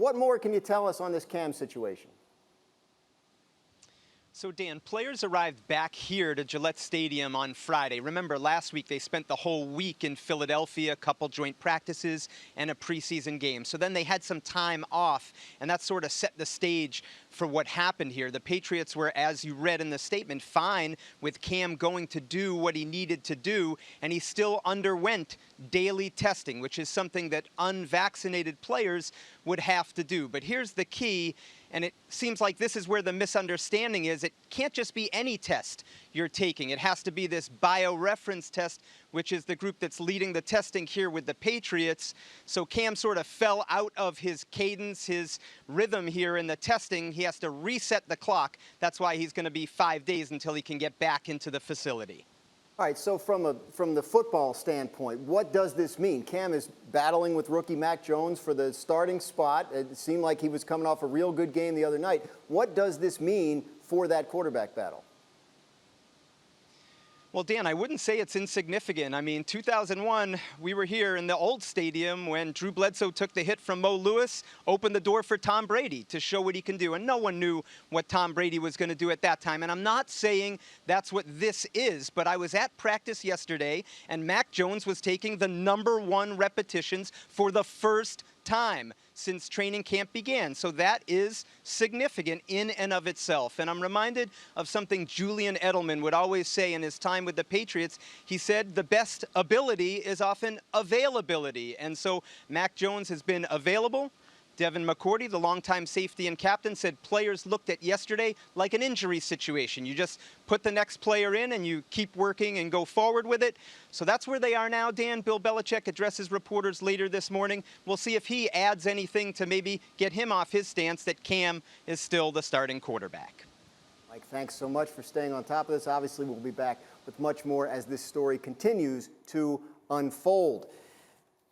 What more can you tell us on this Cam situation? So, Dan, players arrived back here to Gillette Stadium on Friday. Remember, last week they spent the whole week in Philadelphia, a couple joint practices, and a preseason game. So then they had some time off, and that sort of set the stage for what happened here. The Patriots were, as you read in the statement, fine with Cam going to do what he needed to do, and he still underwent daily testing, which is something that unvaccinated players would have to do. But here's the key. And it seems like this is where the misunderstanding is. It can't just be any test you're taking. It has to be this bioreference test, which is the group that's leading the testing here with the Patriots. So Cam sort of fell out of his cadence, his rhythm here in the testing. He has to reset the clock. That's why he's going to be 5 days until he can get back into the facility. All right, so from the football standpoint, what does this mean? Cam is battling with rookie Mac Jones for the starting spot. It seemed like he was coming off a real good game the other night. What does this mean for that quarterback battle? Well, Dan, I wouldn't say it's insignificant. I mean, 2001, we were here in the old stadium when Drew Bledsoe took the hit from Mo Lewis, opened the door for Tom Brady to show what he can do. And no one knew what Tom Brady was going to do at that time. And I'm not saying that's what this is, but I was at practice yesterday, and Mac Jones was taking the #1 repetitions for the first time since training camp began. So that is significant in and of itself. And I'm reminded of something Julian Edelman would always say in his time with the Patriots. He said the best ability is often availability. And so Mac Jones has been available. Devin McCourty, the longtime safety and captain, said players looked at yesterday like an injury situation. You just put the next player in and you keep working and go forward with it. So that's where they are now, Dan. Bill Belichick addresses reporters later this morning. We'll see if he adds anything to maybe get him off his stance that Cam is still the starting quarterback. Mike, thanks so much for staying on top of this. Obviously, we'll be back with much more as this story continues to unfold.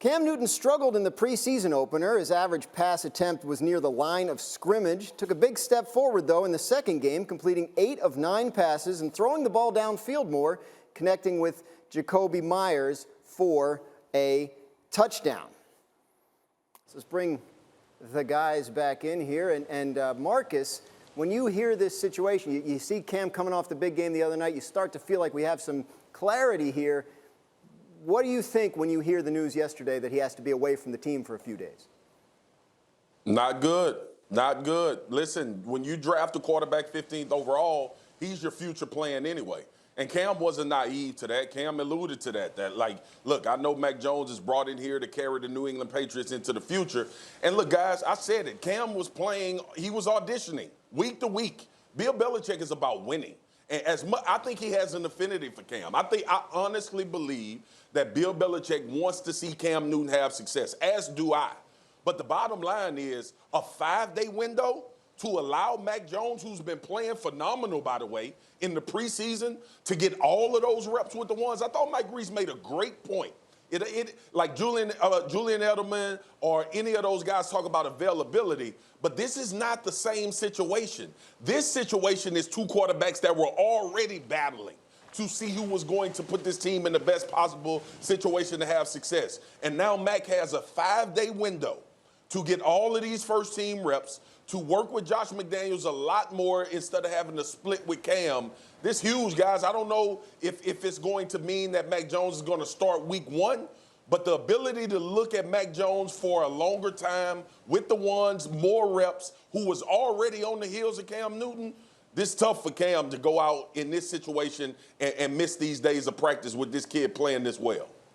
Cam Newton struggled in the preseason opener. His average pass attempt was near the line of scrimmage. Took a big step forward, though, in the second game, completing 8 of 9 passes and throwing the ball downfield more, connecting with Jacoby Myers for a touchdown. So let's bring the guys back in here. And Marcus, when you hear this situation, you see Cam coming off the big game the other night, you start to feel like we have some clarity here. What do you think when you hear the news yesterday that he has to be away from the team for a few days? Not good. Not good. Listen, when you draft a quarterback 15th overall, he's your future plan anyway. And Cam wasn't naive to that. Cam alluded to that. That, like, look, I know Mac Jones is brought in here to carry the New England Patriots into the future. And look, guys, I said it. Cam was playing, he was auditioning week to week. Bill Belichick is about winning. And I think he has an affinity for Cam. I honestly believe that Bill Belichick wants to see Cam Newton have success, as do I. But the bottom line is a 5-day window to allow Mac Jones, who's been playing phenomenal, by the way, in the preseason, to get all of those reps with the ones. I thought Mike Reiss made a great point. Like Julian Edelman or any of those guys talk about availability, but this is not the same situation. This situation is 2 quarterbacks that were already battling to see who was going to put this team in the best possible situation to have success. And now Mac has a 5-day window to get all of these first-team reps, to work with Josh McDaniels a lot more instead of having to split with Cam. This huge, guys. I don't know if it's going to mean that Mac Jones is going to start week 1, but the ability to look at Mac Jones for a longer time with the ones, more reps, who was already on the heels of Cam Newton, this is tough for Cam to go out in this situation and miss these days of practice with this kid playing this well.